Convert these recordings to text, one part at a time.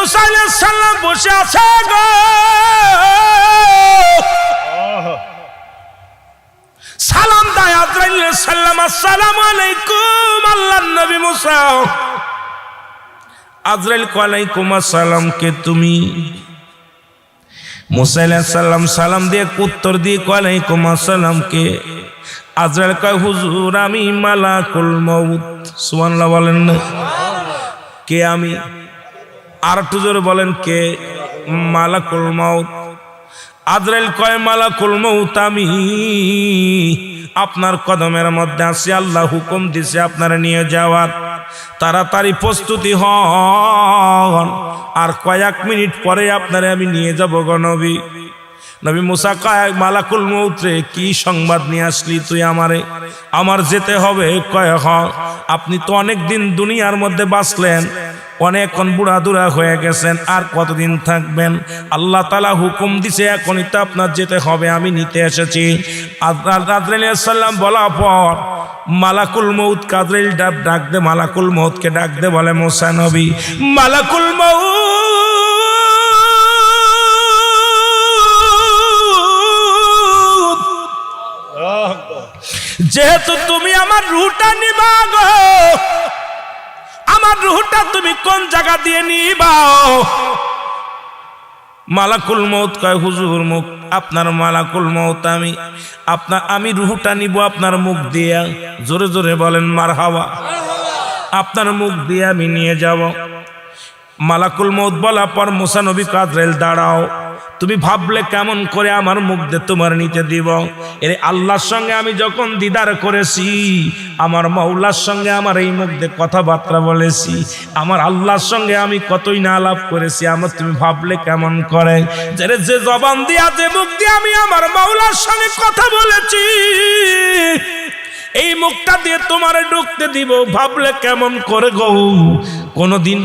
মুসা আলাইহিস সালাম বসে আছে গো, সালাম দেয় আজরাইল আলাইহিস সালাম, আসসালামু আলাইকুম আল্লাহর নবী মুসা। আজরাইল কয় আলাইকুম আসসালাম, কে তুমি? মুসা আলাইহিস সালাম সালাম দিয়ে উত্তর দিয়ে কয় আলাইকুম আসসালাম, কে? আজরাইল কয় হুজুর আমি মালাকুল মউত। সুবহানাল্লাহ বলেন না? কে আমি? আর একটু জোরে বলেন, কে? মালাকুল মউত। আজরাইল কয় মালাকুল মউত আমি, আপনার কদমের মধ্যে আছি, আল্লাহ হুকুম দিছে আপনারা নিয়ে যাওয়ার, তাড়াতাড়ি প্রস্তুতি হন, আর কয়েক মিনিট পরে আপনারে আমি নিয়ে যাব গো নবী। নবী মুসা কয় মালাকুল মউত রে, কি সংবাদ নিয়ে আসলি তুই আমারে? আমার যেতে হবে। কয় হ, আপনি তো অনেক দিন দুনিয়ার মধ্যে বাঁচলেন, অনেকক্ষণ বুড়াদুরা হয়ে গেছেন, আর কতদিন থাকবেন? আল্লাহ তাআলা হুকুম দিছে এখনই তো আপনার যেতে হবে, আমি নিতে এসেছি। আজরাইল আলাইহিস সালাম বলা পর মালাকুল মউত আজরাইল ডাক দে, মালাকুল মউতকে ডাক দে, বলে মুসা নবী মালাকুল মউত, যেহেতু তুমি আমার রুহটা নিবা গো, আমার রুহটা তুমি কোন জায়গা দিয়ে নিবা? মালাকুল মউত কয় হুজুর মুখ, আপনার মালাকুল মউত আমি রুহটা নিব আপনার মুখ দিয়া। জোরে জোরে বলেন মারহাবা। আপনার মুখ দিয়ে আমি নিয়ে যাব। মালাকুল মউত বলা পর মুসা নবী আজরাইল দাঁড়াও, তুমি ভাবলে কেমন করে আমার মুখ দিয়ে তোমার নিতে দিব? এর আল্লাহর সঙ্গে আমি যখন দিদার করেছি, আমার মাওলার সঙ্গে আমার এই মুখ দিয়ে কথাবার্তা বলেছি, আমার আল্লাহর সঙ্গে আমি কতই না আলাপ করেছি, আমার তুমি ভাবলে কেমন করে? যে জবান দিয়া যে মুখ দিয়ে আমি আমার মাওলার সঙ্গে কথা বলেছি, এই মুখটা দিয়ে তোমার ঢুকতে দিব, ভাবলে কেমন করে গো?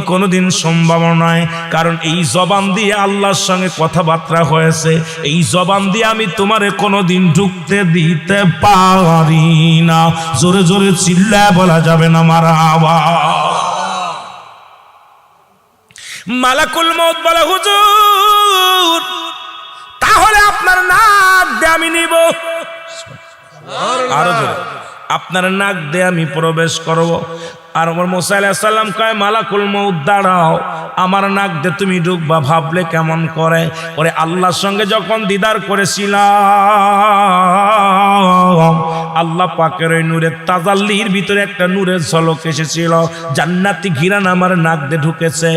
কোনোদিন সম্ভব নয়, কারণ এই জবান দিয়ে আল্লাহর সঙ্গে কথাবার্তা হয়েছে, এই জবান দিয়ে আমি তোমারে কোনোদিন ঢুকতে দিতে পারি না। জোরে জোরে চিল্লায় বলা যাবে না মারহাবা। মালাকুল মউত বলে হুজুর, তাহলে আপনার নাক দিয়ে আমি নিব। আরো জোরে, আপনার নাক দিয়ে আমি প্রবেশ করব। আর আমার মুসা আলাইহিস সালাম কয় মালাকুল মউত দাঁড়াও, আমার নাক দিয়ে তুমি ঢুকবা, ভাবলে কেমন করে? ওরে আল্লাহর সঙ্গে যখন দিদার করেছিলাম, আল্লাহ পাকের ওই নূরের তাজাল্লির ভিতরে একটা নূরের ঝলক এসেছিল, জান্নাতি ঘিরান আমার নাক দিয়ে ঢুকেছে।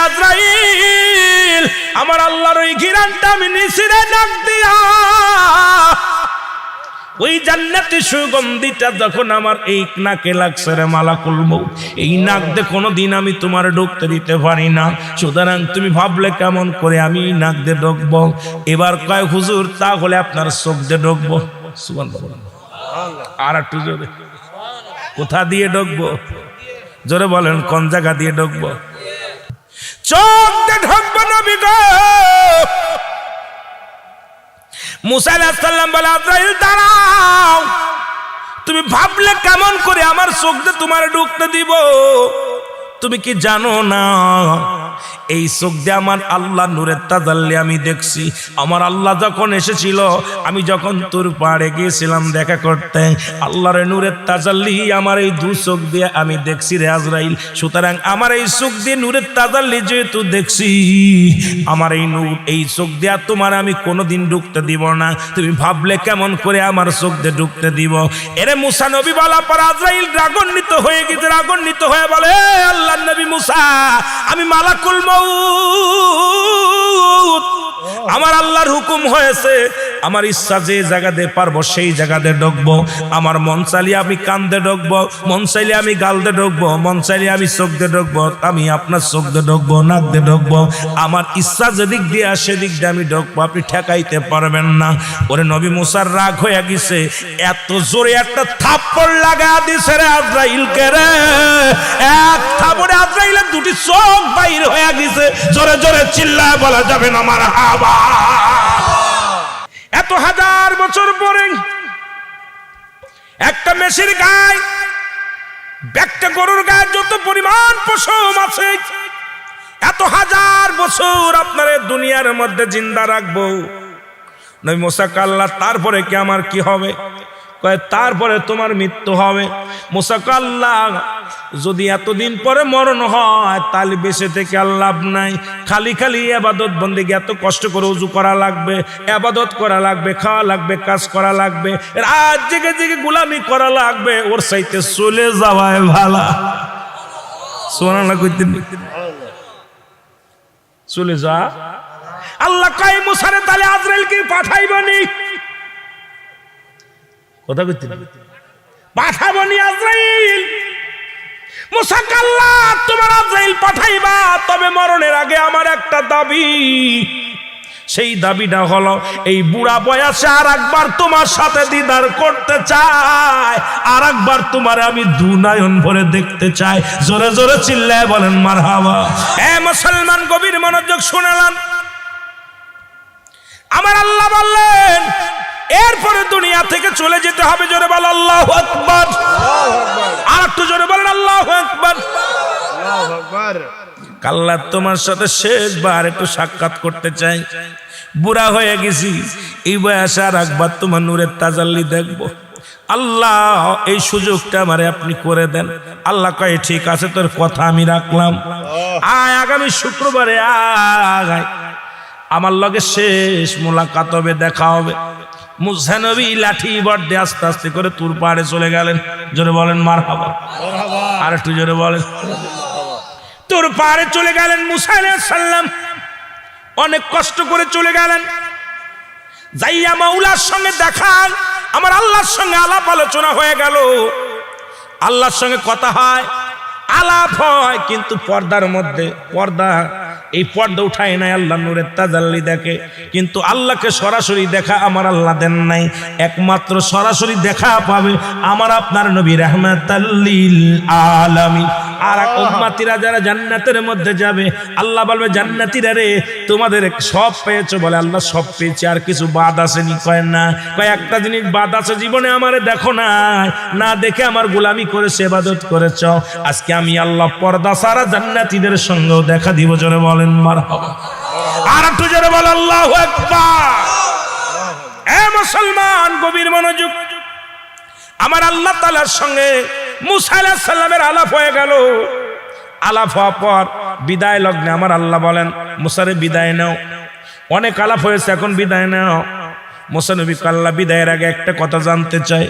আজরাইল, আমার আল্লাহর ওই ঘিরানটা আমি নিছি রে নাক দিয়া। ওই জান্নাতি সুগন্ধিটা যখন আমার এই নাকে লাগছে রে মালাকুল মউত, এই নাক দিয়ে কোনোদিন আমি তোমার ঢুকতে দিতে পারি না, সুতরাং তুমি ভাবলে কেমন করে আমি নাক দিয়ে ঢুকবো? এবার কয় হুজুর, তাহলে আপনার চোখ দিয়ে ঢুকবো। সুবহানাল্লাহ। আর একটু জোরে, কোথা দিয়ে ঢুকবো? জোরে বলেন, কোন জায়গা দিয়ে ঢুকবো? চোখ দিয়ে ঢুকবো নবী গো। মুসা আলাইহিস সালাম বলে আজরাইল দাঁড়াও, তুমি ভাবলে কেমন করে আমার চোখ দিয়ে তোমার ঢুকতে দিব? তুমি কি জানো না, এই চোখ দিয়ে আমার আল্লাহ নূরের তাজাল্লি আমি দেখছি। আমার আল্লাহ যখন এসেছিল, আমি যখন তোর পাড়ে গিয়েছিলাম দেখা করতে, আল্লাহর নূরের তাজাল্লি আমার এই দু চোখ দিয়ে আমি দেখছি রে আজরাইল। সুতরাং আমার এই চোখ দিয়ে নূরের তাজাল্লি যেহেতু দেখছি, আমার এই নূর, এই চোখ দিয়ে তোমার আমি কোনোদিন ঢুকতে দিব না। তুমি ভাবলে কেমন করে আমার চোখ দিয়ে ঢুকতে দিব? এরে মুসা নবী বলা পর আজরাইল রাগান্বিত হয়ে গেছে, রাগান্বিত হয়ে বলে আল্লাহর নবী মুসা, আমি মালাকুল মউত, আমার আল্লাহর হুকুম হয়েছে, আমার ইচ্ছা যে জায়গাতে পারবো সেই জায়গাতে ঢুকবো। আমার মন চাইলে আমি কান দিয়ে ঢুকবো, মন চাইলে আমি গাল দিয়ে ঢুকবো, মন চাইলে আমি চোখ দিয়ে ঢুকবো, আমি আপনার চোখ দিয়ে ঢুকবো, নাক দিয়ে ঢুকবো। আমার ইচ্ছা যেদিক দিয়ে আসে দিক দিয়ে আমি ঢুকবো, আপনি ঠেকাইতে পারবেন না। ওরে নবী মুসার রাগ হয়ে গেছে, এত জোরে একটা থাপ্পড় লাগা দিছে রে আজরাইলকে রে, এক থাপ্পড়ে আজরাইলের দুটি চোখ বাইর হয়ে গেছে। জোরে জোরে চিল্লায় বলা যাবে না মারহাবা। এত হাজার বছর পরে একটা মেষের গায়ে, একটা গরুর গায়ে যত পরিমাণ পশম আছে, এত এত হাজার বছর আপনার দুনিয়ার মধ্যে জিন্দা রাখবো। নবী মুসা আল্লাহ তারপরে কি আমার কি হবে? কয় তারপরে তোমার মৃত্যু হবে। মুসা আল্লাহ যদি এতদিন পরে মরণ হয় তাহলে বেঁচে থেকে আর লাভ নাই, খালি খালি ইবাদত বন্দেগী এত কষ্ট করে উজু করা লাগবে, ইবাদত করা লাগবে, খাওয়া লাগবে, কাজ করা লাগবে, রাত জেগে জেগে গোলামি করা লাগবে, ওর চাইতে চলে যাওয়ায় ভালো। সুবহানাল্লাহ কইতেন চলে যা। আল্লাহ কয় মুসারে তাহলে আজরাইলকে পাঠাইবনি, কথা কইতেন পাঠাবনি আজরাইল। মুসা আল্লাহ তোমার আজরাইল পাঠাইবা, তবে মরণের আগে আমার একটা দাবি, সেই দাবিটা হলো এই বুড়া বয়সে আর একবার তোমার সাথে দিদার করতে চাই, আর একবার তোমার আমি দুনয়ন ভরে দেখতে চাই। জোরে জোরে চিল্লায় বলেন মারহাবা। এ মুসলমান গভীর মনোযোগ শুনলাম। আমার আল্লাহ বললেন এরপরে দুনিয়া থেকে চলে যেতে হবে। জোরে বল আল্লাহু আকবার। আর একটু জোরে বলেন আল্লাহু আকবার। আল্লাহ তোমার সাথে শেষবার একটু সাক্ষাৎ করতে চাই, বুড়া হয়ে গেছি, এই বয়সে আর একবার তোমার নূরের তাজাল্লি দেখবো। আল্লাহ এই সুযোগটা আমারে আপনি করে দেন। আল্লাহ কয় ঠিক আছে, তোর কথা আমি রাখলাম। আয় আগামী শুক্রবারে আয়, আমার লগে শেষ মোলাকাত হবে, দেখা হবে। মুসা নবী লাঠি বর্দে আস্তে আস্তে করে তুর পাহাড়ে চলে গেলেন। জোরে বলেন মারহাবা। আর একটু জোরে বলেন। তুর পাহাড়ে চলে গেলেন মুসা আলাইহিস সালাম, অনেক কষ্ট করে চলে গেলেন। যাইয়া মাওলার সঙ্গে দেখা, আমার আল্লাহর সঙ্গে আলাপ আলোচনা হয়ে গেল। আল্লাহর সঙ্গে কথা হয়, আলাপ হয়, কিন্তু পর্দার মধ্যে পর্দা, এই পর্দা উঠায় নাই, আল্লাহ নূরের তাজাল্লি দেখে। কিন্তু আল্লাহকে সরাসরি দেখা আমার আল্লাহ দেন নাই। একমাত্র সরাসরি দেখা পাবে আমার আপনার নবী রাহমাতাল লিল আলামিন। আর উম্মতিরা যারা জান্নাতের মধ্যে যাবে, আল্লাহ বলবে জান্নাতীরা রে তোমাদের সব পেয়েছো? বলে আল্লাহ সব পেয়েছি, আর কিছু বাদ আসেনি। কয় না, কয় একটা জিনিস বাদ আছে, জীবনে আমারে দেখো নাই, না দেখে আমার গোলামি করেছে, ইবাদত করেছ। আজকে আমি আল্লাহ পর্দা সারা জান্নাতীদের সঙ্গেও দেখা দিব। জোরে বলেন মারহাবা। আর একটু জোরে বল আল্লাহু আকবার। এ মুসলমান গভীর মনোযোগ। আমার আল্লাহ তাআলার সঙ্গে মুসা আলাইহিস সালামের আলাপ হয়ে গেল। আলাপ হওয়ার পর বিদায় লগ্নে আমার আল্লাহ বলেন মুসারে বিদায় নাও। অনেক আলাপ হয়েছে, এখন বিদায় নাও। মুসা নবী আল্লাহ বিদায়ের আগে একটা কথা জানতে চাই,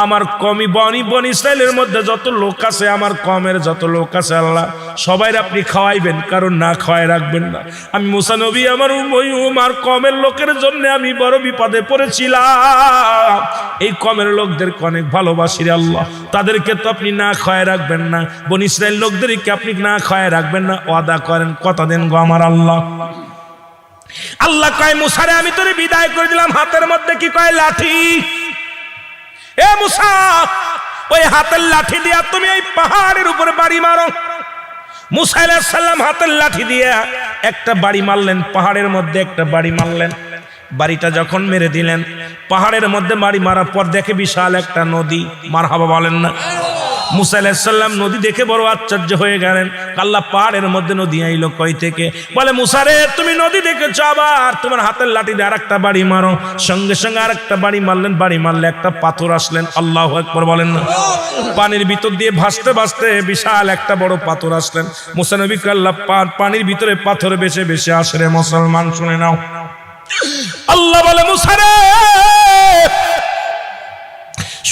আমার কমি বনি ইসরাইলের মধ্যে যত লোক আছে, আমার কমের যত লোক আছে, আল্লাহ সবাই আপনি খাওয়াইবেন, কারণ না খাওয়াই রাখবেন না। আমি মুসা নবী আমার কমের লোকের জন্য আমি বড় বিপদে পড়েছিলাম। এই কমের লোকদেরকে অনেক ভালোবাসি রে আল্লাহ, তাদেরকে তো আপনি না খাওয়াই রাখবেন না। বনি ইসরাইল লোকদেরকে আপনি না খাওয়াই রাখবেন না, ওয়াদা করেন, কথা দেন গো আমার আল্লাহ। আল্লাহ কয় মুসারে আমি তোরে বিদায় করে দিলাম, হাতের মধ্যে কি কয় লাঠি। এ মুসা, ওই হাতের লাঠি দিয়া তুমি এই পাহাড়ের উপরে বাড়ি মারো। মুসা আলাইহিস সালাম হাতের লাঠি দিয়া একটা বাড়ি মারলেন, পাহাড়ের মধ্যে একটা বাড়ি মারলেন। বাড়িটা যখন মেরে দিলেন, পাহাড়ের মধ্যে বাড়ি মারার পর দেখে বিশাল একটা নদী। মারহাবা বলেন না। মুসা আলাইহিস সালাম নদী দেখে বড় আশ্চর্য হয়ে গেলেন। আল্লাহ পাহাড়ের মধ্যে নদী আইলো কই থেকে? বলে মুসা রে তুমি নদী দেখেছো, আবার তোমার হাতের লাঠি দিয়ে আরেকটা বাড়ি মারো। সঙ্গে সঙ্গে আরেকটা বাড়ি মারলেন, বাড়ি মারলে একটা পাথর আসলেন। আল্লাহু আকবার বলেন না। পানির ভিতর দিয়ে ভাসতে ভাসতে বিশাল একটা বড় পাথর আসলেন। মুসা নবীকে আল্লাহ পানির ভিতরে পাথর বেশে বেশে আসে রে মুসলমান, শুনে নাও। আল্লাহ বলে মুসা রে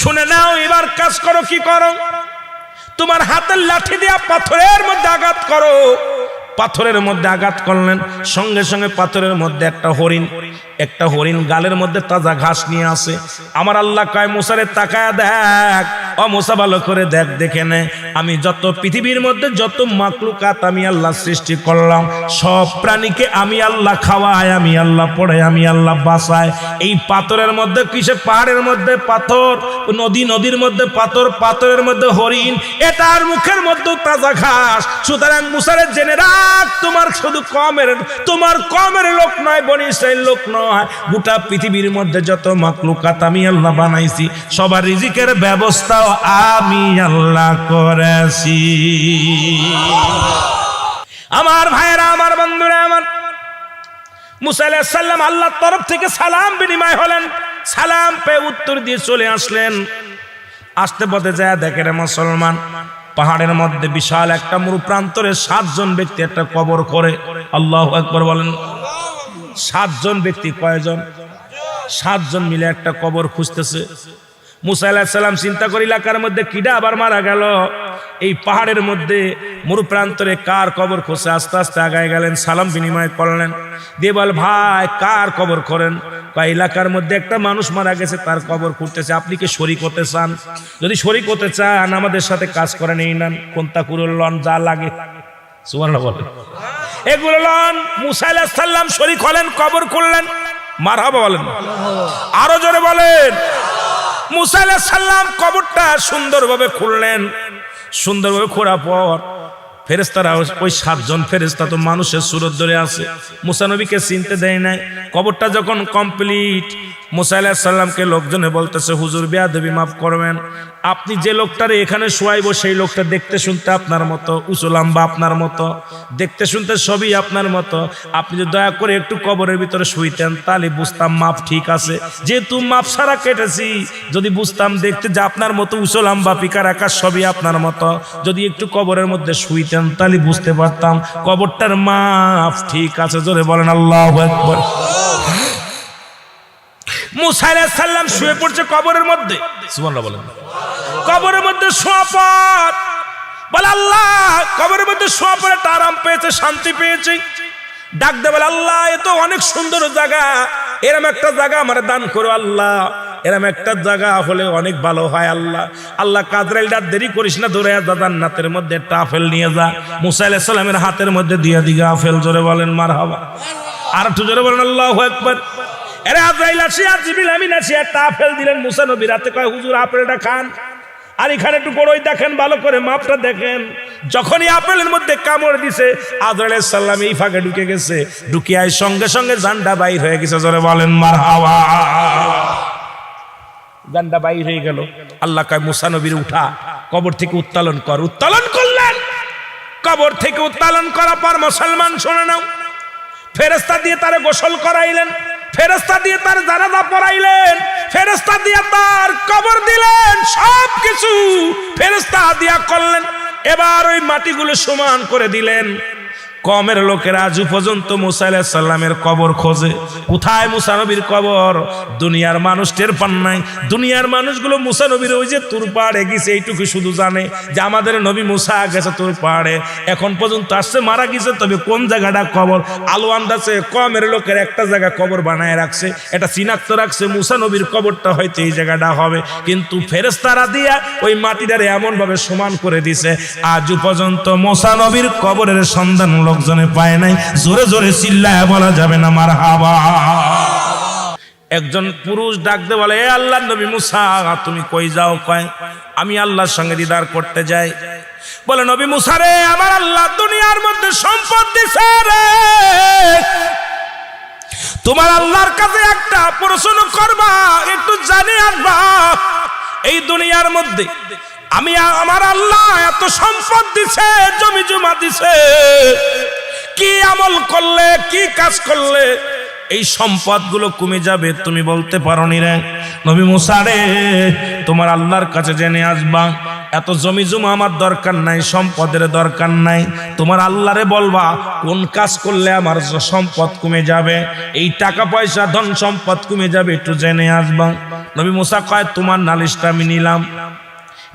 শুনে নাও, এবার কাজ করো। কি করো? তোমার হাতের লাঠি দিয়া পাথরের মধ্যে আঘাত করো। পাথরের মধ্যে আঘাত করলেন, সঙ্গে সঙ্গে পাথরের মধ্যে একটা হরিণ গালের মধ্যে তাজা ঘাস নিয়ে আসে। আমার আল্লাহ কয় মুসারে তাকায়া দেখ, ও মুসা ভালো করে দেখ, দেখে নে, আমি যত পৃথিবীর মধ্যে যত মাকলুকাত আমি আল্লাহ সৃষ্টি করলাম, সব প্রাণীকে আমি আল্লাহ খাওয়াই, আমি আল্লাহ পড়াই, আমি আল্লাহ বাঁচাই। এই পাথরের মধ্যে কিসে? পাহাড়ের মধ্যে পাথর, নদীর মধ্যে পাথর, পাথরের মধ্যে হরিণ, এটার মুখের মধ্যে তাজা ঘাস। সুতরাং মুসারে জেনে রাখ, তোমার শুধু তোমার কমের লোক নয়, বনি ইসরাইল লোক নয়, গোটা পৃথিবীর মধ্যে যত মাকলুকাত আমি আল্লাহ বানাইছি, সবার রিজিকের ব্যবস্থাও আমি আল্লাহ করেছি। আমার ভাইয়েরা, আমার বন্ধুরা, আমার মুসা আলাইহিস সালাম আল্লাহর তরফ থেকে সালাম বিনিময় হলেন। সালাম পেয়ে উত্তর দিয়ে চলে আসলেন। আসতে পথে যায় দেখেন মুসলমান, পাহাড়ের মধ্যে বিশাল একটা মরু প্রান্তরে 7 জন ব্যক্তি একটা কবর করে। আল্লাহু আকবার বলেন। 7 জন ব্যক্তি, কয়জন? 7 জন মিলে একটা কবর খুঁজতেছে। মুসা আলাইহিস সালাম চিন্তা করে এলাকার মধ্যে কিডা আবার মারা গেল, এই পাহাড়ের মধ্যে মরু প্রান্তরে কার কবর খুঁজে আস্তে আস্তে আগায় গেলেন, সালাম বিনিময় করলেন। দিয়ে বল, ভাই কার কবর করেন? এলাকার মধ্যে একটা মানুষ মারা গেছে, তার কবর খুঁড়তেছে, আপনি কি শরীক হতে চান? যদি শরীক হতে চান আমাদের সাথে কাজ করে নেই নেন, কোনটা কুরুল লন, যা লাগে সুবহানাল্লাহ বলেন, এগুলো লন। মুসা আলাইহিস সালাম শরীক হলেন, কবর খুঁড়লেন। মারহাবা বলেন, আরো জোরে বলেন। মুসা আলাইহিস সালাম কবরটা সুন্দরভাবে খুঁড়লেন। সুন্দরভাবে খোঁড়ার পর ফেরেশতারা, ওই 7 জন ফেরেশতা তো মানুষের সুরত ধরে আছে, মুসা নবীকে চিনতে দেয় নাই। কবরটা যখন কমপ্লিট, মুসা আলাইহিস সালামকে লোকজনে বলতেছে, হুজুর বেয়াদবি মাফ করবেন, আপনি যে লোকটারে এখানে শোয়াইবো সেই লোকটা দেখতে শুনতে আপনার মতো, উঁচু লম্বা আপনার মতো, দেখতে শুনতে সবই আপনার মতো। আপনি যদি দয়া করে একটু কবরের ভিতরে শুইতেন তাহলে বুঝতাম মাপ ঠিক আছে। যেহেতু মাপ সারা কেটেছি, যদি বুঝতাম দেখতে যে আপনার মতো উঁচু লম্বা পিকার আকাশ সবই আপনার মতো, যদি একটু কবরের মধ্যে শুইতেন তাহলে বুঝতে পারতাম কবরটার মাপ ঠিক আছে। জোরে বলেন আল্লাহু আকবার। মুসা আলাইহিস সালাম শুয়ে পড়ছে কবরের মধ্যে, সুবহানাল্লাহ বলেন। কবরের মধ্যে শোয়া পর বলে, আল্লাহ, কবরের মধ্যে শোয়া পরে একটা আরাম পেয়েছে, শান্তি পেয়েছে। ডাক দে বলে, আল্লাহ এ তো অনেক সুন্দর জায়গা, এরম একটা জায়গা আমার দান করো আল্লাহ, এরম একটা জায়গা হলে অনেক ভালো হয় আল্লাহ। আল্লাহ কাজরাইল ডাক, দেরি করিস না, ধরে যা জান্নাতের মধ্যে একটা আপেল নিয়ে যা। মুসা আলাইহিস সালামের হাতের মধ্যে দিয়ে দিগা আপেল। জোরে বলেন মারহাবা। আর একটু জোরে বলেন আল্লাহু আকবার। এরে আজরাইল আসিয়া, জিবরিল আমিন আসিয়া একটা আপেল দিলেন মুসা নবীর হাতে, কয় হুজুর আপেলটা খান। আর এখানে একটু বড়ই দেখেন, ভালো করে মাপটা দেখেন। যখনই আপেলের মধ্যে কামড় দিছে, আজরাইল আলাইহিস সালাম এই ফাঁকে ঢুকে গেছে, ঢুকিয়ায় সঙ্গে সঙ্গে জানডা বাইর হয়ে গেছে। জোরে বলেন মারহাবা। জানডা বাইর হয়ে গেল। আল্লাহ কয় মুসা নবীর উঠা, কবর থেকে উত্তোলন কর। উত্তোলন করলেন। কবর থেকে উত্তোলন করার পর মুসলমান শুনে নাও, ফেরেশতা দিয়ে তারে গোসল করাইলেন, ফেরেশতা দিয়ে তার জানাজা পড়াইলেন, ফেরেশতা দিয়ে তার কবর দিলেন, সব কিছু ফেরেশতা দিয়া করলেন। এবার ওই মাটিগুলো সমান করে দিলেন। কমের লোকেরা আজ পর্যন্ত মুসা আলাইহিস সালামের কবর খোঁজে, কোথায় মুসা নবীর কবর? দুনিয়ার মানুষ টের পান নাই। দুনিয়ার মানুষগুলো মুসা নবীর ওই যে তুর পাহাড়ে গেছে এইটুকু শুধু জানে যে আমাদের নবী মুসা গেছে তুর পাহাড়ে, এখন পর্যন্ত আসছে, মারা গেছে, তবে কোন জায়গাটা কবর আলো আন্দাজে কমের লোকের একটা জায়গা কবর বানায় রাখছে, এটা চিনাক্ত রাখছে মুসা নবীর কবরটা হয়তো এই জায়গাটা হবে। কিন্তু ফেরেশতারা দিয়া ওই মাটিটারে এমন ভাবে সমান করে দিছে, আজ পর্যন্ত মুসা নবীর কবরের সন্ধান লোকজনে পায় নাই। জোরে জোরে চিল্লায় বলা যাবে না মারহাবা। একজন পুরুষ ডাক দে বলে, এ আল্লাহর নবী মুসা, তুমি কই যাও? কয় আমি আল্লাহর সঙ্গে দিদার করতে যাই। বলে, নবী মুসা রে, আমার আল্লাহ দুনিয়ার মধ্যে সম্পদ দিছে রে, তোমার আল্লাহর কাছে একটা প্রশ্ন করবা, একটু জানে আসবা, এই দুনিয়ার মধ্যে আমি আমার আল্লাহ এত সম্পদ দিছে, জমি জমা দিছে, কি আমল করলে, কি কাজ করলে এই সম্পদগুলো কমে যাবে তুমি বলতে পারো নি রে? নবী মুসা রে, তোমার আল্লাহর কাছে জেনে আসবা, এত জমি জমা আমার দরকার নাই, সম্পদের দরকার নাই, তোমার আল্লাহরে বলবা কোন কাজ করলে আমার সম্পদ কমে যাবে, এই টাকা পয়সা ধন সম্পদ কমে যাবে, একটু জেনে আসবা। নবী মুসা কয়, তোমার নালিশটা আমি নিলাম।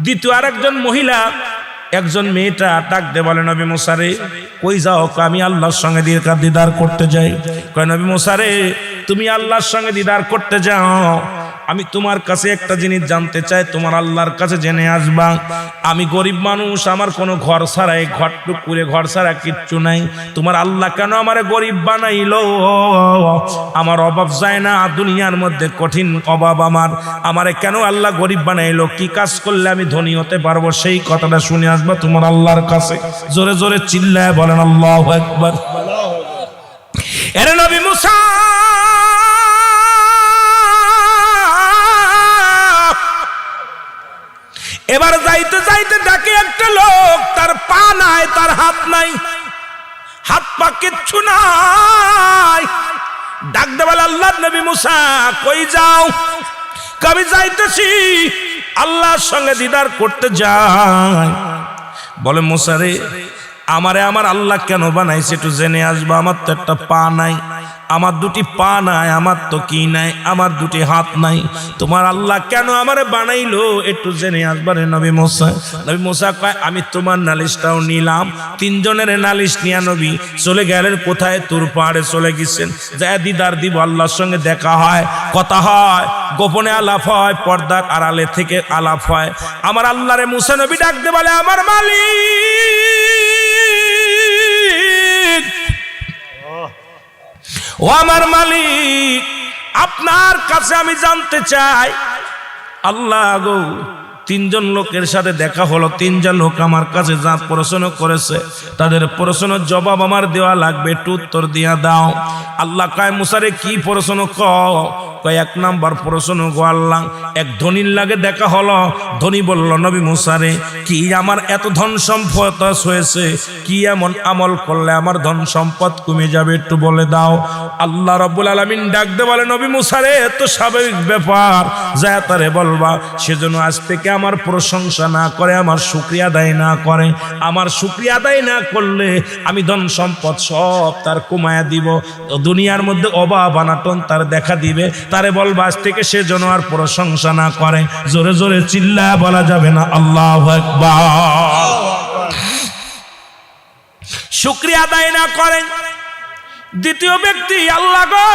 দ্বিতীয় আরেকজন মহিলা, একজন মেয়েটা ডাক দে বলে, নবী মুসা রে, কই যাও? আমি আল্লাহর সঙ্গে দিদার করতে যাই। কয়, নবী মুসা রে, তুমি আল্লাহর সঙ্গে দিদার করতে যাও, আমি তোমার কাছে একটা জিনিস জানতে চাই, তোমার আল্লাহর কাছে জেনে আসবা, আমি গরিব মানুষ, আমার কোনো ঘর ছাড়া, এই ঘরটুক করে ঘর ছাড়া কিচ্ছু নাই, তোমার আল্লাহ কেন আমার গরিব বানাইলো? আমার অভাব যায় না, দুনিয়ার মধ্যে কঠিন অভাব আমারে কেন আল্লাহ গরিব বানাইলো? কি কাজ করলে আমি ধনী হতে পারবো? সেই কথাটা শুনে আসবা তোমার আল্লাহর কাছে। জোরে জোরে চিল্লায় বলেন আল্লাহু আকবার। এরে নবী মুসা, এবার যাইতে যাইতে ডাকে একটা লোক, তার পা নাই, তার হাত নাই, হাত পা কিচ্ছু নাই। ডাক দে বলে আল্লাহর নবী মুসা কই যাও? আমি যাইতেছি আল্লাহর সঙ্গে দিদার করতে যাই। বলে মুসা রে আমারে আমার আল্লাহ কেন বানাইছে একটু জেনে আসবা। আমার তো একটা পা নাই, আমার দুটি পা নাই, আমার তো কি নাই, আমার দুটি হাত নাই, তোমার আল্লাহ কেন আমারে বানাইলো একটু জেনে আসবা রে নবী মুসা। নবী মুসা কয় আমি তোমার নালিশটাও নিলাম। তিনজনের নালিশ নিয়া নবী চলে গেলেন কোথায়? তুর পাহাড়ে চলে গেছেন। যায় দিদার দিব, আল্লাহর সঙ্গে দেখা হয়, কথা হয়, গোপনে আলাপ হয়, পর্দার আড়ালে থেকে আলাপ হয়। আমার আল্লাহরে মুসা নবী ডাকতে বলে আমার মালিক, ও আমার মালিক, আপনার কাছে আমি জানতে চাই। আল্লাহ গো তিনজন লোকের সাথে দেখা হলো, তিনজন লোক আমার কাছে যা প্রশ্ন করেছে তাদের প্রশ্নের জবাব আমার দেওয়া লাগবে, একটু উত্তর দিয়া দাও। আল্লাহ কয় মুসারে কি প্রশ্ন? কয় এক নাম্বার প্রশ্ন গো আল্লাহ, এক ধনীর লাগে দেখা হলো। ধনী বলল নবী মুসারে কি আমার এত ধন সম্পদ হয়েছে, কি এমন আমল করলে আমার ধন সম্পদ কমে যাবে একটু বলে দাও। আল্লাহ রাব্বুল আলামিন ডাক দে বলে নবী মুসারে এত স্বাভাবিক ব্যাপার, যা তারে বলবা সেজন্য আজ থেকে আমার প্রশংসা না করে, আমার শুকরিয়া আদায় না করে, আমার শুকরিয়া আদায় না করলে আমি ধন সম্পদ সব তার কমায়া দিব, দুনিয়ার মধ্যে অভাব অনাটন তার দেখা দিবে। তারে বলবা আজ থেকে সে যেন আর প্রশংসা না করে। জোরে জোরে চিল্লায়া বলা যাবে না আল্লাহু আকবার। শুকরিয়া আদায় না করে। দ্বিতীয় ব্যক্তি আল্লাহ গো,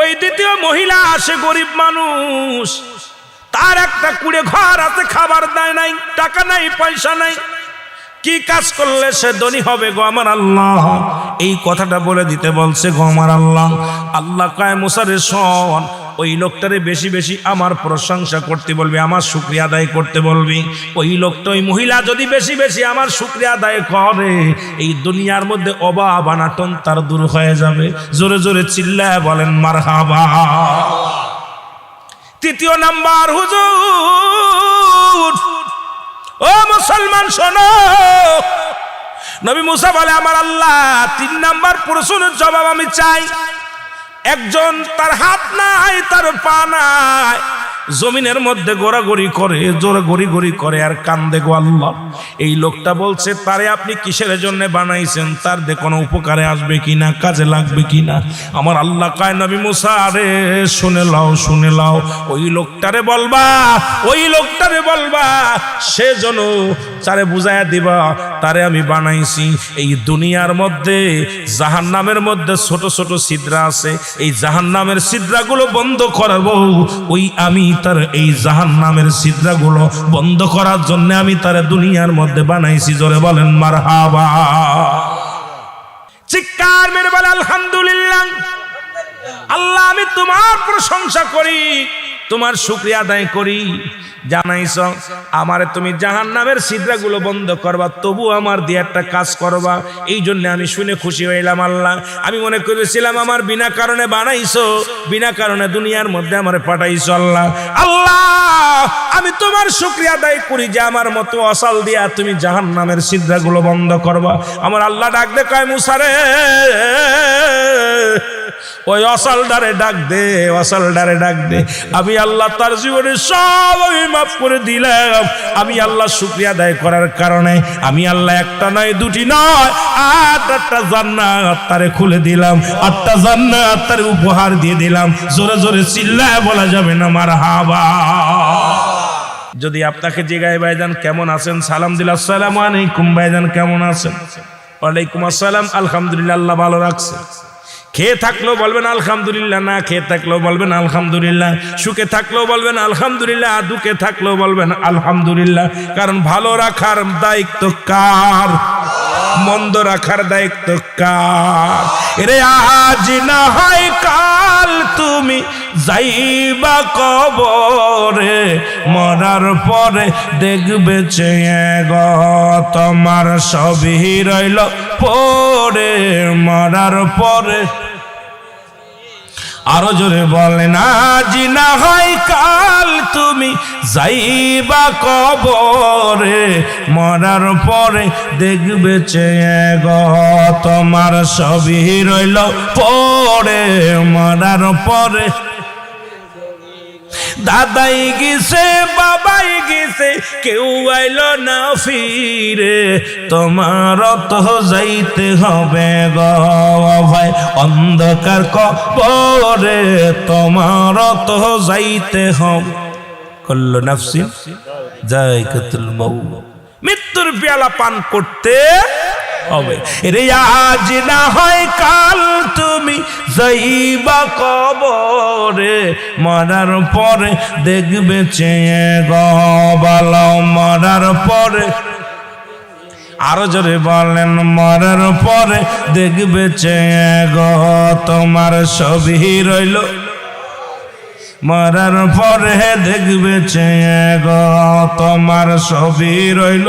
ওই দ্বিতীয় মহিলা সে গরিব মানুষ, তার একটা কুড়ে ঘর আছে, খাবার দেয় নাই, টাকা নাই, পয়সা নাই, কি কাজ করলে সে ধনী হবে গো আমার আল্লাহ? এই কথাটা বলে দিতে বলছে গো আমার আল্লাহ। আল্লাহ কয় মুসা রে শোন, ওই লোকটারে বেশি বেশি আমার প্রশংসা করতে বলবি, আমার শুকরিয়া আদায় করতে বলবি। ওই লোকটা, ওই মহিলা যদি বেশি বেশি আমার শুকরিয়া আদায় করে, এই দুনিয়ার মধ্যে অভাব অনাটন তার দূর হয়ে যাবে। জোরে জোরে চিল্লায় বলেন মারহাবা। তৃতীয় নাম্বার হুজুর, ও মুসলমান শোনো, নবী মুসা বলে আমার আল্লাহ তিন নাম্বার প্রশ্নের জবাব আমি চাই। একজন তার হাত নাই, তার পা নাই, জমিনের মধ্যে গোড়াগড়ি করে, জোরে গড়ি করে আর কান্দে গো আল্লাহ। এই লোকটা বলছে তারে আপনি কিসের জন্য বানাইছেন, তার দে কোনো উপকারে আসবে কিনা, কাজে লাগবে কিনা। আমার আল্লাহ কয় নবী মুসা রে শুনে লাও, শুনে লাও, ওই লোকটারে বলবা, ওই লোকটারে বলবা সে যেন তারে বুঝাইয়া দিবা তারে আমি বানাইছি। এই দুনিয়ার মধ্যে জাহান্নামের মধ্যে ছোট ছোট ছিদ্রা আছে, এই জাহান্নামের ছিদ্রাগুলো বন্ধ করাবো, ওই আমি তার এই জাহান্নামের ছিদ্রাগুলো বন্ধ করার জন্য আমি তারে দুনিয়ার মধ্যে বানাইছি। জোরে বলেন মারহাবা। চিৎকার মেরে বলে আলহামদুলিল্লাহ। আল্লাহ আমি তোমার প্রশংসা করি, তোমার শুকরিয়া আদায় করি। জানাইছ আমারে তুমি জাহান্নামের ছিদ্রাগুলো বন্ধ করবা, তবু আমার দিয়ে একটা কাজ করবা, এই জন্য আমি শুনে খুশি হইলাম আল্লাহ। আমি মনে করেছিলাম আমার বিনা কারণে বানাইছো, বিনা কারণে দুনিয়ার মধ্যে আমারে পাঠাইছো আল্লাহ। আল্লাহ আমি তোমার শুকরিয়া আদায় করি যে আমার মতো অসাল দিয়া তুমি জাহান্নামের ছিদ্রাগুলো বন্ধ করবা। আমার আল্লাহ ডাক দে কয় মুসা রে ওই অসালডারে ডাক দে, অসালডারে ডাক দে। আমি আল্লাহ তার জীবনে সব আমি মাফ করে দিলাম। আমি আল্লাহ শুকরিয়া আদায় করার কারণে আমি আল্লাহ একটা নয়, দুটি নয়, 8টা জান্নাত তারে খুলে দিলাম, 8টা জান্নাত তারে উপহার দিয়ে দিলাম। জোরে জোরে চিল্লায় বলা যাবে না মারহাবা। যদি আপনাকে জিগায় ভাইজান কেমন আছেন, সালাম দিল আসসালামু আলাইকুম, ভাইজান কেমন আছেন? ওয়ালাইকুম আসসালাম, আলহামদুলিল্লাহ আল্লাহ ভালো রাখছে। খেয়ে থাকলেও বলবেন আলহামদুলিল্লাহ, না খেয়ে থাকলেও বলবেন আলহামদুলিল্লাহ, সুখে থাকলেও বলবেন আলহামদুলিল্লাহ, দুঃখে থাকলেও বলবেন আলহামদুলিল্লাহ। কারণ ভালো রাখার দায়িত্ব কার? মন্দ রাখার দায়িত্ব কার? রে আজ না হয় কাল তুমি যাইবা কবরে, মরার পরে দেখবে চেয়ে গো তোমার সবই রইল পরে, মরার পরে আরো জোরে বলেন আজ না হয় কাল তুমি যাইবা কবরে, মরার পরে দেখবে চেয়ে গো তোমার সবই রইল পরে, মরার পরে দাদাই গেছে বাবাই গেছে কেউ আইল না ফিরে, তোমার তো যাইতে হবে গো ভাই অন্ধকার কবরে, তোমার তো যাইতে হবে। কুল্লু নাফসিন যায়কাতুল মাউত, মৃত্যুর পেয়ালা পান করতে হবে। রে আজ না হয় কাল তুমি যাইবা কবরে, মরার পরে দেখবে চেয়ে গো ভালো, মরার পরে আরো জোরে বলেন মরার পরে দেখবে চেয়ে গো তোমার সবই রইল, মরার পরে দেখবে চেয়ে গো তোমার সবই রইল,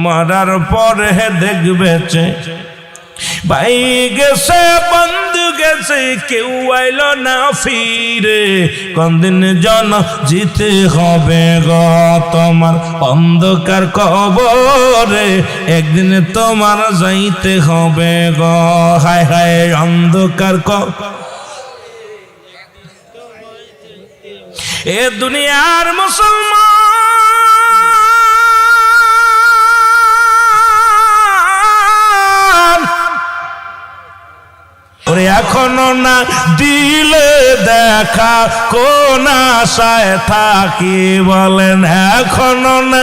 মরার পরে দেখবে ভাই গেছে বন্ধু গেছে কেউ আইল না ফিরে, কোনদিন জন জিতে হবে গো তোমার অন্ধকার কবরে, একদিন তোমার যাইতে হবে গো হায় হায় অন্ধকার এ দুনিয়ার মুসলমান এখনো না দিলে দেখা কোন আশায় থাকি বলেন, এখনো না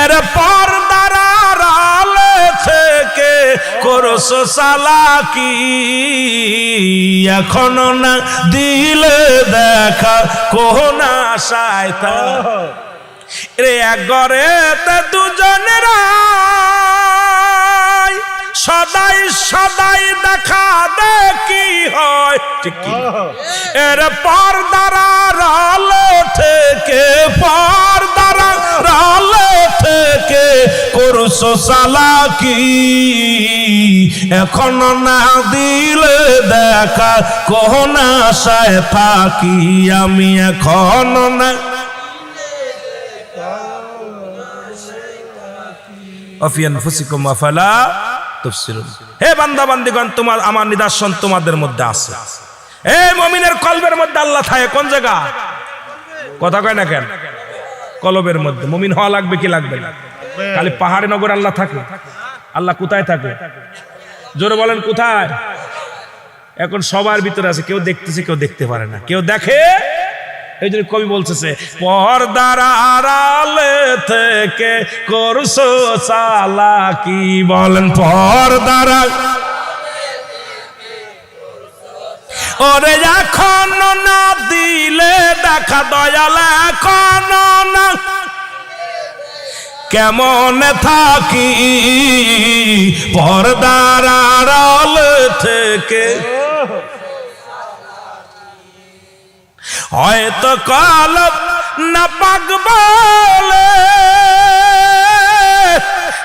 এর পর্দার আড়ালে থেকে করছো চালাকি, এখনো না দিলে দেখা কোন আশায় থাকি রে, এক ঘরেতে দুজনেরা সদাই সদাই দেখা দেখি হয় ঠিক কি, এর পর্দার আড়ালে থেকে পর্দার আড়ালে থেকে করছো চালাকি, এখনো না দিলে দেখা কোন আশায় থাকি আমি, এখনো না আফিয়ান ফুসিকুম আফালা তুবসিরুন। হে বান্দা বান্দিগণ তোমার আমার নিদর্শন তোমাদের মধ্যে আছে। এই মুমিনের কলবের মধ্যে আল্লাহ থাকে কোন জায়গা? কথা কয় না কেন? কলবের মধ্যে। মুমিন হওয়া লাগবে কি লাগবে না? খালি পাহাড়ে নগর আল্লাহ থাকে? আল্লাহ কোথায় থাকে? জোরে বলেন কোথায়? এখন সবার ভিতরে আছে, কেউ দেখতেছে কেউ দেখতে পারে না, কেউ দেখে। এই জন্য কবি বলতেছে পর্দার আড়ালে থেকে করছো চালাকি, বলেন পর্দার ওরে এখনো না দিলে দেখা দয়াল, এখনো না কেমন থাকি পর্দার আড়ালে থেকে, হয়তো কলব না পাক বলে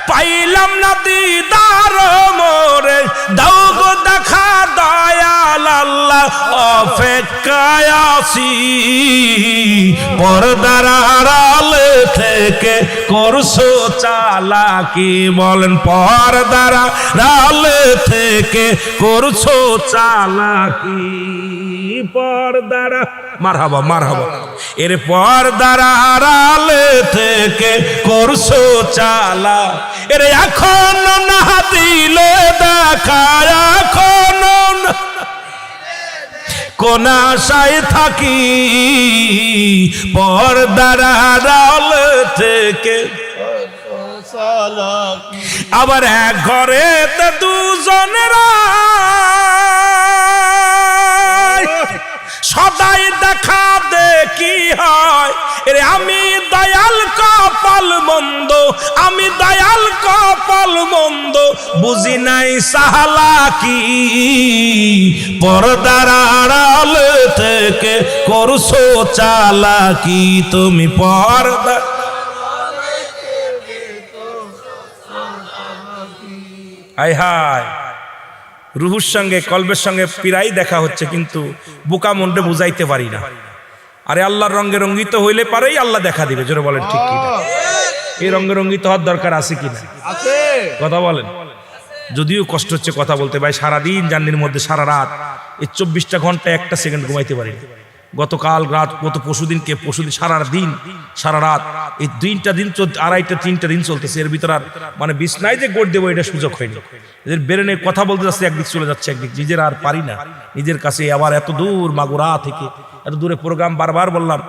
পাইলাম না দিদার মোরে, দাও গো দেখা দয়াল আল্লাহ অপেক্ষায় আছি, পর্দার আড়ালে থেকে করছো চালাকি, বলেন পর্দার আড়ালে থেকে করছো চালাকি, পর্দার মারহাবা মারহাবা এর পর্দার আড়ালে থেকে করছো চালা, এর এখনো না দিলে দেখা, এখনো কোন আশায় থাকি পর্দার আড়ালে থেকে, আবার এক ঘরে দুজনেরা সদাই দেখা দেখি হয়, আমি দয়াল কপাল মন্দ, আমি দয়াল কপাল মন্দ বুঝি নাই সাহালাকি, পর্দার আড়ালে থেকে করছো চালাকি, তুমি পর্দা আয় হায়, রুহুর সঙ্গে কলবের সঙ্গে প্রায় দেখা হচ্ছে, কিন্তু বোকা মনটা বুঝাইতে পারি না। আরে আল্লাহর রঙে রঙ্গিত হইলে পারেই আল্লাহ দেখা দিবে। জোরে বলেন ঠিক কিনা? এই রঙে রঙ্গিত হওয়ার দরকার আছে কিনা? কথা বলেন। যদিও কষ্ট হচ্ছে কথা বলতে ভাই, সারাদিন জার্নির মধ্যে সারা রাত এই 24টা ঘন্টা একটা সেকেন্ড ঘুমাইতে পারি না। গতকাল রাত, গত পরশুদিন সারা দিন সারা রাত, এই 2টা দিন 2.5টা 3টা দিন চলতেছে। এর ভিতর আর মানে বিছনায় যে গোট দেবো এটা সুযোগ হয়নি। এদের বেরেনে কথা বলতে যাচ্ছে, একদিক চলে যাচ্ছে একদিক, নিজের আর পারি না নিজের কাছে। আবার এত দূর মাগুরা থেকে এত দূরে প্রোগ্রাম, বারবার বললাম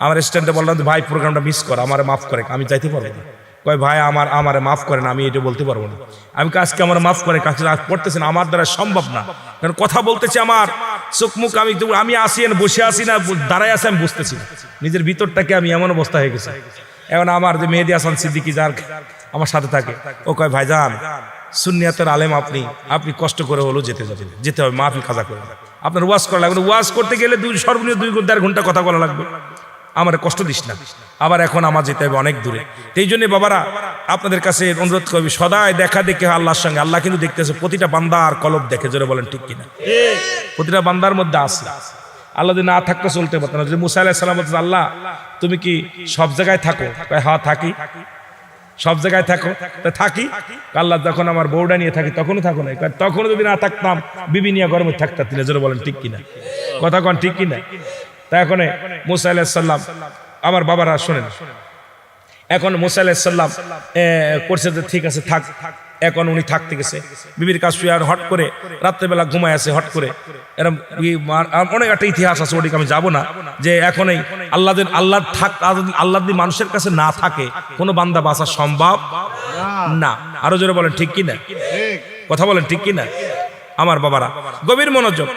আমার স্ট্যান্ডে, বললাম ভাই প্রোগ্রামটা মিস কর, আমারে মাফ করে, আমি যাইতে পারবো না। কয় ভাই আমারে মাফ করেন, আমি এটা বলতে পারবো না। আমি আজকে আমার মাফ করে, কাছে পড়তেছেন, আমার দ্বারা সম্ভব না, কারণ কথা বলতেছি আমার চোখ মুখ, আমি আসি বসে আসি না দাঁড়ায় আসি, আমি বুঝতেছি না নিজের ভিতরটাকে, আমি এমন অবস্থা হয়ে গেছে। এখন আমার যে মেহেদী হাসান সিদ্দিকী যার আমার সাথে থাকে, ও কয় ভাইজান সুন্নিয়াতের আলেম, আপনি কষ্ট করে হলো যেতে হবে, মাহফিল কাজা করে আপনার ওয়াজ করা লাগবে। ওয়াজ করতে গেলে সর্বনিম্ন 2-4 ঘন্টা কথা বলা লাগবে, আমার কষ্ট দিস না। আবার এখন আমার যেতে হবে অনেক দূরে। এই জন্য বাবারা আপনাদের কাছে অনুরোধ করবি, সদাই দেখা দেখে আল্লাহর সঙ্গে। আল্লাহ কিন্তু দেখতেছে প্রতিটা বান্দার কলব দেখে। জোরে বলেন ঠিক কিনা? প্রতিটা বান্দার মধ্যে আছে। আল্লাহ যদি না থাকতে চলতে পারত না। যদি মুসা আলাইহিস সালাম বলতেন আল্লাহ তুমি কি সব জায়গায় থাকো? হ্যাঁ থাকি। সব জায়গায় থাকো? থাকি। আল্লাহ যখন আমার বউটা নিয়ে থাকি তখনও থাকো না, তখনও যদি না থাকতাম বিবি নিয়ে গরমে থাকতাম। জোরে বলেন ঠিক কিনা? কথা কন ঠিক কিনা? তা এখন মুসা আলাইহিস সালাম, আমার বাবারা শোনেন, এখন মুসা আলাইহিস সালাম করছে যে ঠিক আছে থাক। এখন উনি থাকতে গেছে বিবির কাছে শুয়ে, আর হট করে রাত্রেবেলা ঘুমায় আছে হট করে। এরকম অনেক একটা ইতিহাস আছে, ওদিকে আমি যাবো না। যে এখনই আল্লাহ যদি মানুষের কাছে না থাকে কোনো বান্দা বাঁচা সম্ভব না। আরো জোরে বলেন ঠিক কিনা? কথা বলেন ঠিক কিনা? আমার বাবারা গভীর মনোযোগ।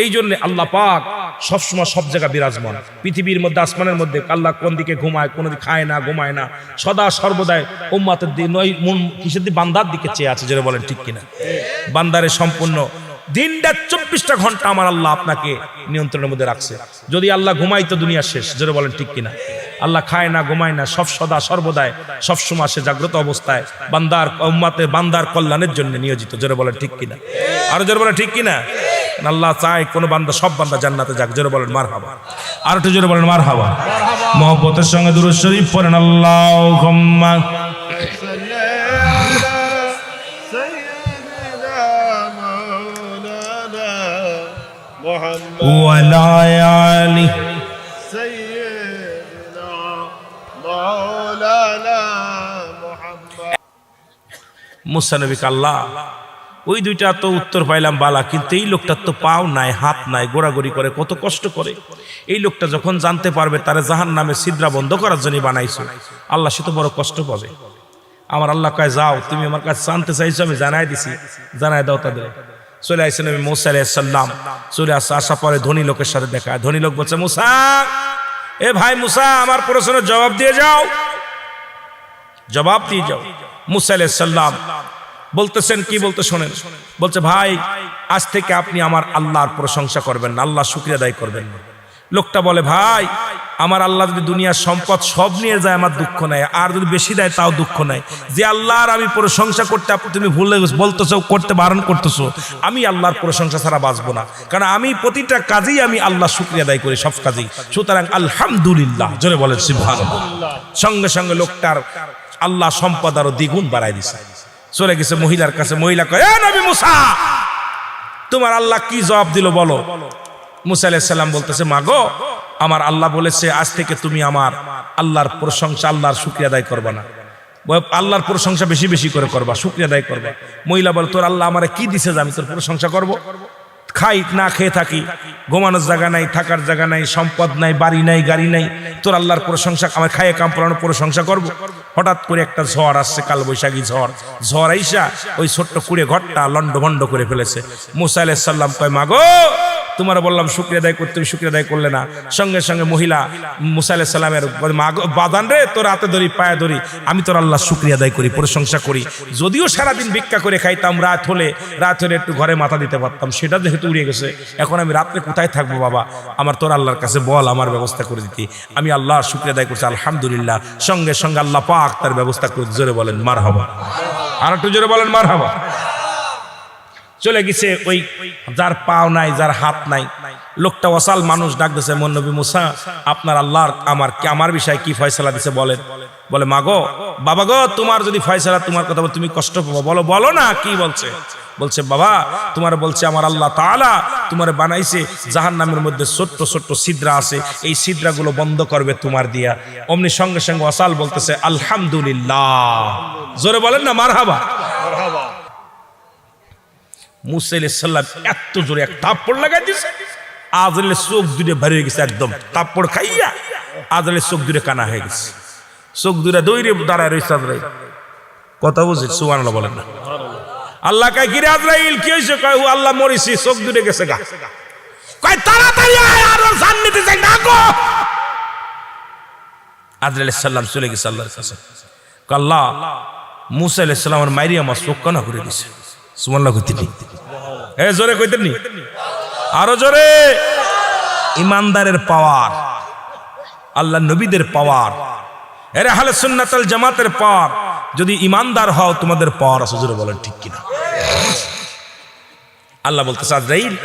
এই জন্য আল্লাহ পাক সবসময় সব জায়গা বিরাজমান, পৃথিবীর মধ্যে আসমানের মধ্যে। আল্লাহ কোন দিকে ঘুমায়, কোন দিকে খায় না, ঘুমায় না, সদা সর্বদাই উম্মতের দিন কিসের দিকে? বান্দার দিকে চেয়ে আছে। জোরে বলেন ঠিক কিনা? বান্দারে সম্পূর্ণ দিনটা 24টা ঘন্টা আমার আল্লাহ আপনাকে নিয়ন্ত্রণের মধ্যে রাখছে। যদি আল্লাহ ঘুমাইতো দুনিয়া শেষ। জোরে বলেন ঠিক কিনা? আল্লাহ খায় না, ঘুমায় না, সব সদা সর্বদাই সবসময় সে জাগ্রত অবস্থায় বান্দার উম্মতের বান্দার কল্যাণের জন্য নিয়োজিত। জোরে বলেন ঠিক কিনা? আরো জোরে বলেন ঠিক কিনা? আল্লাহ চায় কোন বান্দা, সব বান্দা জান্নাতে যাক। জোরে বলেন মারহাবা। আর একটু জোরে বলেন মারহাবা। মহব্বতের সঙ্গে দুরূদ শরীফ পড়েন। আল্লাহুম্মা ওয়ালা আলি সাইয়্যিদিনা মাওলানা মুহাম্মদ। মুসা নবীকে আল্লাহ ওই 2টা তো উত্তর পাইলাম বালা, কিন্তু এই লোকটার তো পাও নাই, হাত নাই, গোড়াগড়ি করে কত কষ্ট করে। এই লোকটা যখন জানতে পারবে তারা জাহান্নামে ছিদ্রা বন্ধ করার জন্য বানাইছো, আল্লাহ সে তো বড় কষ্ট পাবে। আমার আল্লাহ কয় যাও, তুমি আমার কাছে জানতে চাইছো, আমি জানাই দিছি, জানাই দাও তাদের। চলে আসছে নবী মুসা আলাইহিস সালাম। চলে আসা পরে ধনী লোকের সাথে দেখা। ধনী লোক বলছে মুসা, এ ভাই মুসা, আমার প্রশ্নের জবাব দিয়ে যাও, জবাব দিয়ে যাও। মুসা আলাইহিস সালাম বলতেছেন, কি বলতে শোনেন। বলছে ভাই আজ থেকে আপনি আমার আল্লাহর প্রশংসা করবেন না, আল্লাহ শুকরিয়া আদায় করবেন না। লোকটা বলে ভাই আমার আল্লাহ যদি দুনিয়ার সম্পদ সব নিয়ে যায় আমার দুঃখ নাই, আর যদি বেশি দেয় তাও দুঃখ নাই। যে আল্লাহর আমি প্রশংসা করতে তুমি ভুলে বলতেছো, করতে বারণ করতেছো, আমি আল্লাহর প্রশংসা ছাড়া বাঁচবো না। কারণ আমি প্রতিটা কাজেই আমি আল্লাহ শুকরিয়া আদায় করি, সব কাজেই। সুতরাং আলহামদুলিল্লাহ, জোরে বলেন সুবহানাল্লাহ। সঙ্গে সঙ্গে লোকটার আল্লাহ সম্পদ আরো দ্বিগুণ বাড়াই দিছে। চলে গেছে মহিলার কাছে। মহিলা কয়, এ নবী মুসা, তোমার আল্লাহ কি জবাব দিল বলো। মুসা আলাইহিস সালাম বলতেছে, মাগো আমার আল্লাহ বলেছে আজ থেকে তুমি আমার আল্লাহর প্রশংসা, আল্লাহর শুকরিয়া আদায় করবা না, আল্লাহর প্রশংসা বেশি বেশি করে করবা, শুকরিয়া আদায় করবা। মহিলা বলে, তোর আল্লাহ আমারে কি দিছে যে আমি তোর প্রশংসা করব? খাই না খেয়ে থাকি, ঘুমানোর জায়গা নাই, থাকার জায়গা নাই, সম্পদ নাই, বাড়ি নাই, গাড়ি নাই, তোর আল্লাহর প্রশংসা, আমার খাইয়ে কাম পড়ানোর প্রশংসা করব? হঠাৎ করে একটা ঝড় আসছে, কাল বৈশাখী ঝড় আইসা ওই ছোট্ট কুড়ে ঘরটা লন্ডভন্ড করে ফেলেছে। মুসা আলাইহিস সালাম কয়, মাগো তোমার বললাম শুকরিয়া আদায় করতে, তুমি শুকরিয়া আদায় করলে না। সঙ্গে সঙ্গে মহিলা মুসা আলাইহিস সালামের বাদান রে, তোর হাতে ধরি, পায়ে ধরি, আমি তোর আল্লাহ শুকরিয়া আদায় করি, প্রশংসা করি। যদিও সারাদিন ভিক্ষা করে খাইতাম, রাত হলে একটু ঘরে মাথা দিতে পারতাম, সেটা যেহেতু উড়িয়ে গেছে, এখন আমি রাত্রে কোথায় থাকবো বাবা, আমার তোর আল্লাহর কাছে বল আমার ব্যবস্থা করে দিতে। আমি আল্লাহর শুকরিয়া আদায় করছি, আলহামদুলিল্লাহ। সঙ্গে সঙ্গে আল্লাহ পাক তার ব্যবস্থা করে। জোরে বলেন মারহাবা। আর একটু জোরে বলেন মারহাবা। চলে গেছে ওই যার পাও নাই, যার হাত নাই, লোকটা অসাল মানুষ ডাক দিছে, মোর নবী মুসা আপনার আল্লাহর আমার বিষয়ে কি ফয়সালা দিছে বলেন। বলে মাগো বাবা গো, তোমার যদি ফয়সালা তোমার কথা তুমি কষ্ট পাবো, বলো বলো না কি বলছে। বলছে বাবা তোমার বলছে আমার আল্লাহ তাআলা তোমার বানাইছে জাহান্নামের মধ্যে ছোট্ট ছোট্ট ছিদ্রা আছে, এই ছিদ্রাগুলো বন্ধ করবে তোমার দিয়া। অমনি সঙ্গে সঙ্গে অসাল বলতেছে আলহামদুলিল্লাহ, জোরে বলেন না মারহাবা। মুসা আলাইহিস সালাম এত জোরে এক থাপ্পড় লাগাই দিয়েছে, আজরাইলের চোখ দুটো ভরে গেছে, একদম থাপ্পড় খাইয়া আজরাইলের চোখ দুটো কানা হয়ে গেছে। চোখ দুটো দৌড়ে দাঁড়ায় রয়েছে আজরাইল। কথা বুঝে সুবহানাল্লাহ বলেন না। আল্লাহ কয় কি রে আজরাইল কি হইছে? কয় ও আল্লাহ মরিছি, চোখ দুটো গেছে গা। কয় তাড়াতাড়ি আয় আর ওর জান নিতে যাই না গো। আজরাইল আলাইহিস সালাম চলে গেছে আল্লাহর কাছে। কয় আল্লাহ মুসা আলাইহিস সালামের মাইরি আমার চোখ কানা করে দিয়েছে। সুবহানাল্লাহ কইতেন নি? এ জোরে কইতেন নি? আরো জোরে। ইমানদারের পাওয়ার, আল্লাহ নবীদের পাওয়ার, এর আহলে সুন্নাত ওয়াল জামাতের পাওয়ার। যদি ইমানদার হও তোমাদের পাওয়ার আছে, জোরে বলেন ঠিক কিনা। আল্লাহ বলতেছে আজরাইল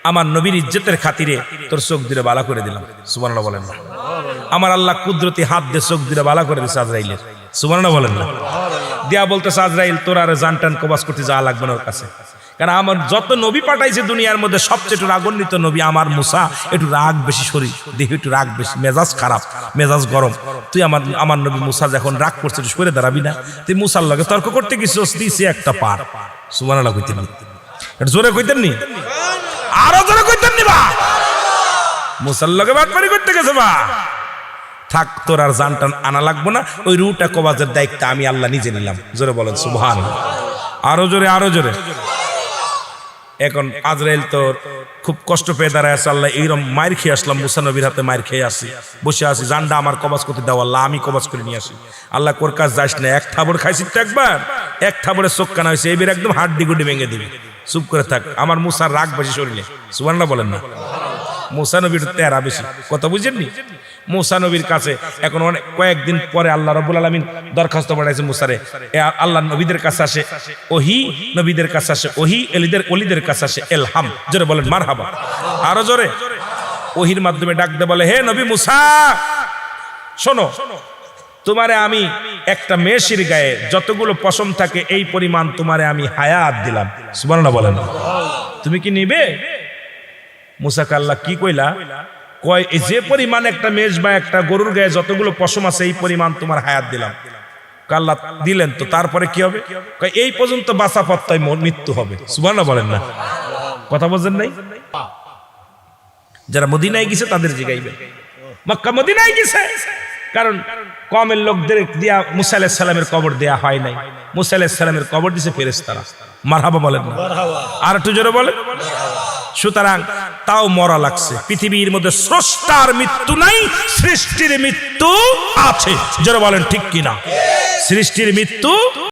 আমার নবীর ইজ্জতের খাতিরে তোর চোখ দিয়ে বালা করে দিলাম। সুবহানাল্লাহ বলেন না। আমার আল্লাহ কুদরতি হাত দিয়ে চোখ দিয়ে বালা করে দিয়েছে আজরাইলের। সুবহানাল্লাহ বলেন না। দিয়া বলতেছে আজরাইল তোর আর জান টান কবাজ করতে যাওয়া লাগবে না ওর কাছে, কারণ আমার যত নবী পাঠাইছে দুনিয়ার মধ্যে সবচেয়ে একটু রাগান্বিত নবী আমার মুসা। একটু রাগ বেশি, শরীর দেহ একটু রাগ বেশি, মেজাজ খারাপ, মেজাজ গরম। তুই আমার নবী মুসা যখন রাগ করছে সরে দাঁড়াবি না। তুই মুসার লগে তর্ক করতে গেছিস, দিয়েছি একটা পার। সুবহানাল্লাহ কইতেন নি? এটা জোরে কইতেন নি? আরো জোরে কইতেন নি? বা মুসার লগে বাটপারি করতে গেছে বা। থাক তোর আর জান টান আনা লাগবো না, ওই রুটা কবাজের দায়িত্ব আমি আল্লাহ নিজে নিলাম। জোরে বলেন সুবহানাল্লাহ। আরো জোরে, আরো জোরে। এখন আজরাইল তো খুব কষ্ট পেয়ে দাঁড়ায় আছে। আল্লাহ এইরকম মায়ের খেয়ে আসলাম, মুসা নবীর হাতে মায়ের খেয়ে আসি, বসে আছি, জানটা আমার কবাজ করতে দাও আল্লাহ, আমি কবাজ করে নিয়ে আসি। আল্লাহ কোর কাজ যাস না, এক থাবড় খাইছি তো একবার, এক থাবড়ে চোখ কানা হয়েছে, এবার একদম হাড্ডি গুড্ডি ভেঙে দিবি। চুপ করে থাক, আমার মুসার রাগ বেশি শরীরে। সুবহানাল্লাহ বলেন না। মুসা নবীর তেরা বেশি, কথা বুঝেননি? মুসা নবীর কাছে এখন অনেক কয়েকদিন পরে আল্লাহ রাব্বুল আলামিন দরখাস্ত পাঠাইছে মুসারে। আল্লাহ নবীদের কাছে আসে ওহী, নবীদের কাছে আসে ওহী, ওলিদের কাছে আসে ইলহাম। জোরে বলেন মারহাবা। আরো জোরে। ওহীর মাধ্যমে ডাক দে, বলে হে নবী মুসা শোনো, তোমারে আমি একটা মেয়েশির গায়ে যতগুলো পশম থাকে এই পরিমাণ তোমারে আমি হায়াত দিলাম। সুবহানাল্লাহ বলেন। তুমি কি নিবে? মুসাকে আল্লাহ কি কইলা? কয় যে পরিমাণ একটা মেষ বা একটা গরুর গায়ে যতগুলো পশম আছে এই পরিমাণ তোমার হায়াত দিলাম। আল্লাহ দিলেন তো তারপরে কি হবে? কয় এই পর্যন্ত বাঁচা পত্তায় মৃত্যু হবে। সুবহানাল্লাহ বলেন না। কথা বলেন নাই? যারা মদিনায় গেছে তাদের জিগাইবে, মক্কা মদিনায় গেছে, কারণ কমের লোকদের দিয়া মুসা আলাইহিস সালামের কবর দেয়া হয় নাই। মুসা আলাইহিস সালামের কবর দিছে ফেরেশতারা। মারহাবা বলেন না। আর একটু জোরে বলেন। সুতরাং তাও মরা লাগছে। পৃথিবীর মধ্যে স্রষ্টার মৃত্যু নাই, সৃষ্টির মৃত্যু আছে। যারা বলেন ঠিক কিনা? সৃষ্টির মৃত্যু